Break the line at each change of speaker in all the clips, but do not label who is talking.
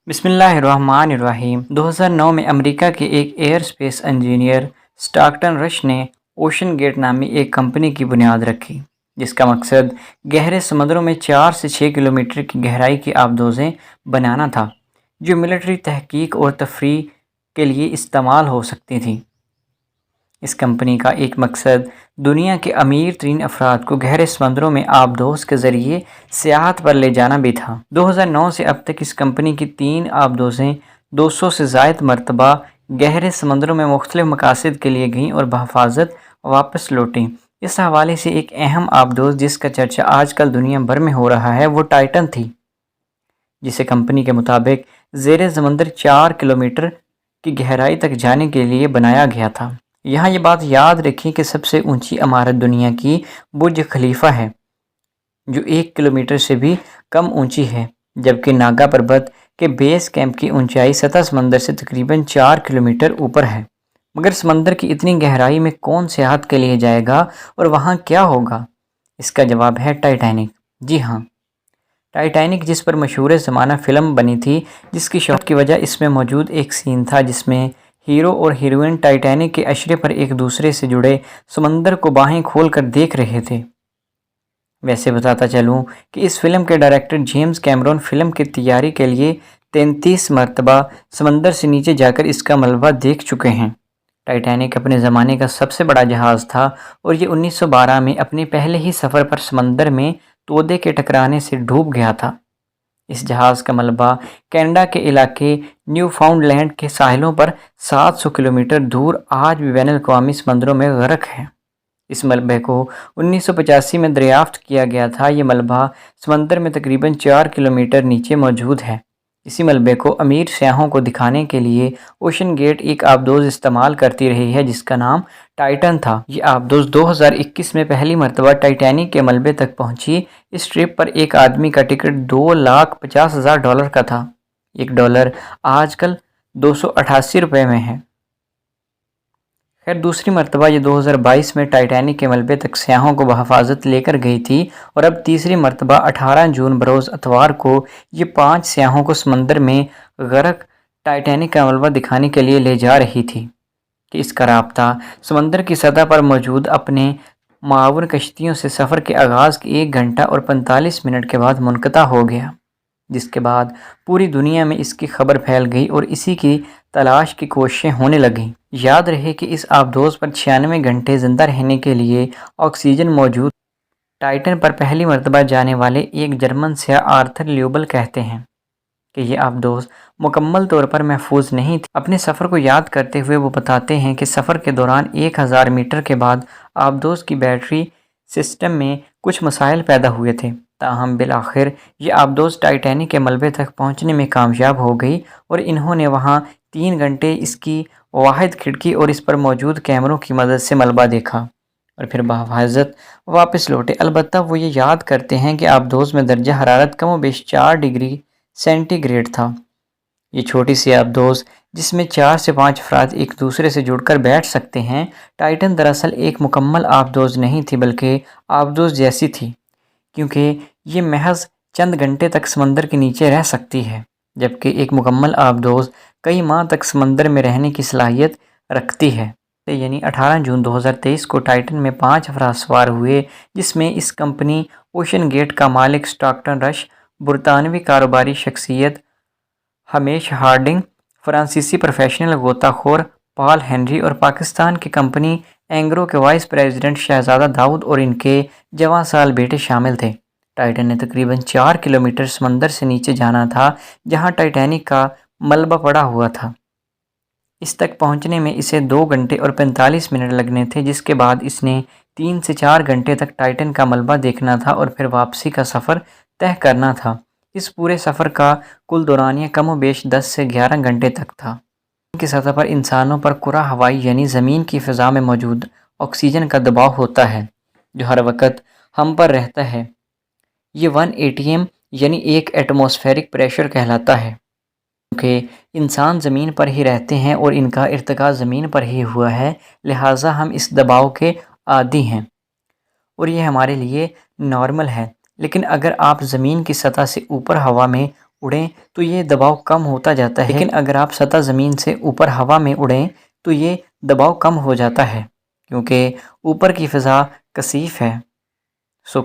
بسم اللہ الرحمن الرحیم 2009 میں امریکہ کے ایک ایئر اسپیس انجینئر اسٹاکٹن رش نے اوشن گیٹ نامی ایک کمپنی کی بنیاد رکھی، جس کا مقصد گہرے سمندروں میں 4 سے 6 کلومیٹر کی گہرائی کی آبدوزیں بنانا تھا، جو ملٹری تحقیق اور تفریح کے لیے استعمال ہو سکتی تھیں۔ اس کمپنی کا ایک مقصد دنیا کے امیر ترین افراد کو گہرے سمندروں میں آبدوز کے ذریعے سیاحت پر لے جانا بھی تھا۔ 2009 سے اب تک اس کمپنی کی 3 آبدوزیں 200 سے زائد مرتبہ گہرے سمندروں میں مختلف مقاصد کے لیے گئیں اور بحفاظت واپس لوٹیں۔ اس حوالے سے ایک اہم آبدوز جس کا چرچا آج کل دنیا بھر میں ہو رہا ہے وہ ٹائٹن تھی، جسے کمپنی کے مطابق زیر سمندر 4 کلومیٹر کی گہرائی تک جانے کے لیے بنایا گیا تھا۔ یہاں یہ بات یاد رکھیں کہ سب سے اونچی عمارت دنیا کی برج خلیفہ ہے، جو 1 کلومیٹر سے بھی کم اونچی ہے، جبکہ ناگا پربت کے بیس کیمپ کی اونچائی سطح سمندر سے تقریباً 4 کلومیٹر اوپر ہے۔ مگر سمندر کی اتنی گہرائی میں کون سیاحت کے لیے جائے گا اور وہاں کیا ہوگا؟ اس کا جواب ہے ٹائٹینک۔ جی ہاں، ٹائٹینک، جس پر مشہور زمانہ فلم بنی تھی، جس کی شہرت کی وجہ اس میں موجود ایک سین تھا جس میں ہیرو اور ہیروئن ٹائٹینک کے اشرے پر ایک دوسرے سے جڑے سمندر کو باہیں کھول کر دیکھ رہے تھے۔ ویسے بتاتا چلوں کہ اس فلم کے ڈائریکٹر جیمز کیمرون فلم کی تیاری کے لیے 33 مرتبہ سمندر سے نیچے جا کر اس کا ملبہ دیکھ چکے ہیں۔ ٹائٹینک اپنے زمانے کا سب سے بڑا جہاز تھا اور یہ 1912 میں اپنے پہلے ہی سفر پر سمندر میں تودے کے ٹکرانے سے ڈوب گیا تھا۔ اس جہاز کا ملبہ کینیڈا کے علاقے نیو فاؤنڈ لینڈ کے ساحلوں پر 700 کلومیٹر دور آج بھی بین الاقوامی سمندروں میں غرق ہے۔ اس ملبے کو 1985 میں دریافت کیا گیا تھا۔ یہ ملبہ سمندر میں تقریباً 4 کلومیٹر نیچے موجود ہے۔ اسی ملبے کو امیر سیاحوں کو دکھانے کے لیے اوشن گیٹ ایک آبدوز استعمال کرتی رہی ہے جس کا نام ٹائٹن تھا۔ یہ آبدوز 2021 میں پہلی مرتبہ ٹائٹینک کے ملبے تک پہنچی۔ اس ٹرپ پر ایک آدمی کا ٹکٹ $2,50,000 کا تھا۔ $1 آج کل 288 روپے میں ہے۔ خیر، دوسری مرتبہ یہ 2022 میں ٹائٹینک کے ملبے تک سیاحوں کو بحفاظت لے کر گئی تھی، اور اب تیسری مرتبہ 18 جون بروز اتوار کو یہ 5 سیاحوں کو سمندر میں غرق ٹائٹینک کا ملبہ دکھانے کے لیے لے جا رہی تھی کہ اس کا رابطہ سمندر کی سطح پر موجود اپنے معاون کشتیوں سے سفر کے آغاز کے 1 گھنٹہ اور 45 منٹ کے بعد منقطع ہو گیا، جس کے بعد پوری دنیا میں اس کی خبر پھیل گئی اور اسی کی تلاش کی کوششیں ہونے لگیں۔ یاد رہے کہ اس آبدوز پر 96 گھنٹے زندہ رہنے کے لیے آکسیجن موجود۔ ٹائٹن پر پہلی مرتبہ جانے والے ایک جرمن سیاح آرتھر لیوبل کہتے ہیں کہ یہ آبدوز مکمل طور پر محفوظ نہیں تھی۔ اپنے سفر کو یاد کرتے ہوئے وہ بتاتے ہیں کہ سفر کے دوران 1000 میٹر کے بعد آبدوز کی بیٹری سسٹم میں کچھ مسائل پیدا ہوئے تھے، تاہم بالآخر یہ آبدوز ٹائٹینک کے ملبے تک پہنچنے میں کامیاب ہو گئی اور انہوں نے وہاں 3 گھنٹے اس کی واحد کھڑکی اور اس پر موجود کیمروں کی مدد سے ملبہ دیکھا اور پھر بحفاظت واپس لوٹے۔ البتہ وہ یہ یاد کرتے ہیں کہ آبدوز میں درجہ حرارت کم و بیش 4 ڈگری سینٹی گریڈ تھا۔ یہ چھوٹی سی آبدوز جس میں 4 سے 5 افراد ایک دوسرے سے جڑ کر بیٹھ سکتے ہیں، ٹائٹن دراصل ایک مکمل آبدوز نہیں تھی بلکہ آبدوز جیسی تھی، کیونکہ یہ محض چند گھنٹے تک سمندر کے نیچے رہ سکتی ہے، جبکہ ایک مکمل آبدوز کئی ماہ تک سمندر میں رہنے کی صلاحیت رکھتی ہے۔ یعنی 18 جون 2023 کو ٹائٹن میں 5 افراد سوار ہوئے، جس میں اس کمپنی اوشن گیٹ کا مالک اسٹاکٹن رش، برطانوی کاروباری شخصیت ہمیش ہارڈنگ، فرانسیسی پروفیشنل غوطہ خور پال ہنری اور پاکستان کی کمپنی اینگرو کے وائس پریزیڈنٹ شہزادہ داؤد اور ان کے جوان سال بیٹے شامل تھے۔ ٹائٹن نے تقریباً 4 کلومیٹر سمندر سے نیچے جانا تھا، جہاں ٹائٹینک کا ملبہ پڑا ہوا تھا۔ اس تک پہنچنے میں اسے 2 گھنٹے اور 45 منٹ لگنے تھے، جس کے بعد اس نے 3 سے 4 گھنٹے تک ٹائٹن کا ملبہ دیکھنا تھا اور پھر واپسی کا سفر طے کرنا تھا۔ اس پورے سفر کا کل دورانیہ کم و بیش 10 سے 11 گھنٹے تک تھا۔ زمین کی سطح پر انسانوں پر کرہ ہوائی یعنی زمین کی فضا میں موجود آکسیجن کا دباؤ ہوتا ہے جو ہر وقت ہم پر رہتا ہے۔ یہ 1 ATM یعنی 1 ایٹماسفیرک پریشر کہلاتا ہے۔ کیونکہ انسان زمین پر ہی رہتے ہیں اور ان کا ارتقاء زمین پر ہی ہوا ہے، لہٰذا ہم اس دباؤ کے عادی ہیں اور یہ ہمارے لیے نارمل ہے۔ لیکن اگر آپ زمین کی سطح سے اوپر ہوا میں اڑیں تو یہ دباؤ کم ہوتا جاتا ہے، لیکن اگر آپ سطح زمین سے اوپر ہوا میں اڑیں تو یہ دباؤ کم ہو جاتا ہے کیونکہ اوپر کی فضا کثیف ہے۔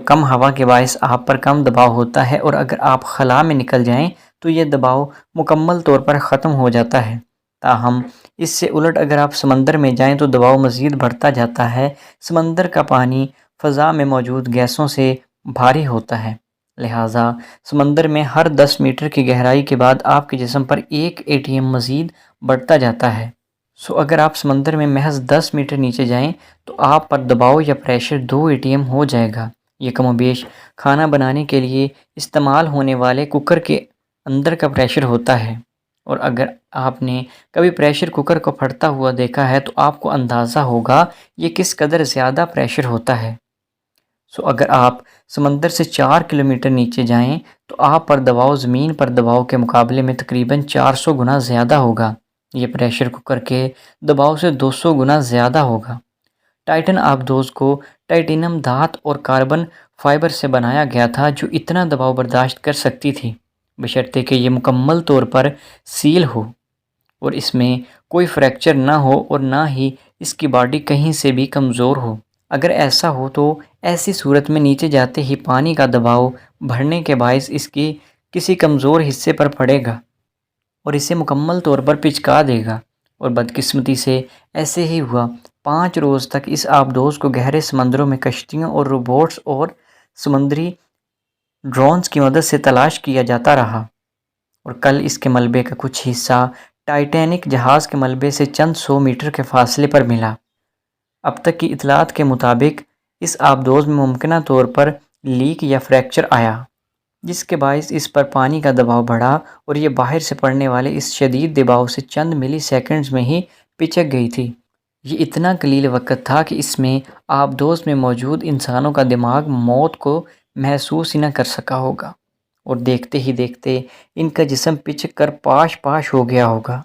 کم ہوا کے باعث آپ پر کم دباؤ ہوتا ہے، اور اگر آپ خلا میں نکل جائیں تو یہ دباؤ مکمل طور پر ختم ہو جاتا ہے۔ تاہم اس سے الٹ اگر آپ سمندر میں جائیں تو دباؤ مزید بڑھتا جاتا ہے۔ سمندر کا پانی فضا میں موجود گیسوں سے بھاری ہوتا ہے، لہٰذا سمندر میں ہر 10 میٹر کی گہرائی کے بعد آپ کے جسم پر 1 ATM مزید بڑھتا جاتا ہے۔ اگر آپ سمندر میں محض 10 میٹر نیچے جائیں تو آپ پر دباؤ یا پریشر 2 ATM ہو جائے گا۔ یہ کم و بیش کھانا بنانے کے لیے استعمال ہونے والے کوکر کے اندر کا پریشر ہوتا ہے، اور اگر آپ نے کبھی پریشر کوکر کو پھٹتا ہوا دیکھا ہے تو آپ کو اندازہ ہوگا یہ کس قدر زیادہ پریشر ہوتا ہے۔ اگر آپ سمندر سے 4 کلومیٹر نیچے جائیں تو آپ پر دباؤ زمین پر دباؤ کے مقابلے میں تقریباً 400 گنا زیادہ ہوگا۔ یہ پریشر کوکر کے دباؤ سے 200 گنا زیادہ ہوگا۔ ٹائٹن آبدوز کو ٹائٹینیم دھات اور کاربن فائبر سے بنایا گیا تھا جو اتنا دباؤ برداشت کر سکتی تھی، بشرطے کہ یہ مکمل طور پر سیل ہو اور اس میں کوئی فریکچر نہ ہو اور نہ ہی اس کی باڈی کہیں سے بھی کمزور ہو۔ اگر ایسا ہو تو ایسی صورت میں نیچے جاتے ہی پانی کا دباؤ بڑھنے کے باعث اس کی کسی کمزور حصے پر پڑے گا اور اسے مکمل طور پر پچکا دے گا، اور بدقسمتی سے ایسے ہی ہوا۔ 5 روز تک اس آبدوز کو گہرے سمندروں میں کشتیوں اور روبوٹس اور سمندری ڈرونز کی مدد سے تلاش کیا جاتا رہا، اور کل اس کے ملبے کا کچھ حصہ ٹائٹینک جہاز کے ملبے سے چند 100 میٹر کے فاصلے پر ملا۔ اب تک کی اطلاعات کے مطابق اس آبدوز میں ممکنہ طور پر لیک یا فریکچر آیا، جس کے باعث اس پر پانی کا دباؤ بڑھا اور یہ باہر سے پڑنے والے اس شدید دباؤ سے چند ملی سیکنڈز میں ہی پچک گئی تھی۔ یہ اتنا قلیل وقت تھا کہ اس میں آبدوز میں موجود انسانوں کا دماغ موت کو محسوس ہی نہ کر سکا ہوگا، اور دیکھتے ہی دیکھتے ان کا جسم پچک کر پاش پاش ہو گیا ہوگا۔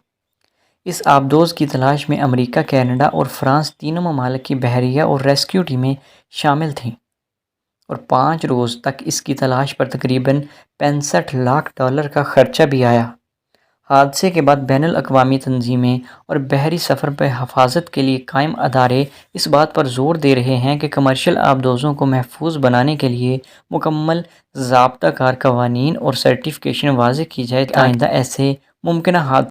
اس آبدوز کی تلاش میں امریکہ، کینیڈا اور فرانس تینوں ممالک کی بحریہ اور ریسکیو ٹیمیں شامل تھیں، اور 5 روز تک اس کی تلاش پر تقریباً $65 لاکھ کا خرچہ بھی آیا۔ حادثے کے بعد بین الاقوامی تنظیمیں اور بحری سفر پر حفاظت کے لیے قائم ادارے اس بات پر زور دے رہے ہیں کہ کمرشل آبدوزوں کو محفوظ بنانے کے لیے مکمل ضابطہ کار قوانین اور سرٹیفکیشن وضع کی جائے تاکہ آئندہ ایسے ممکنہ حادثات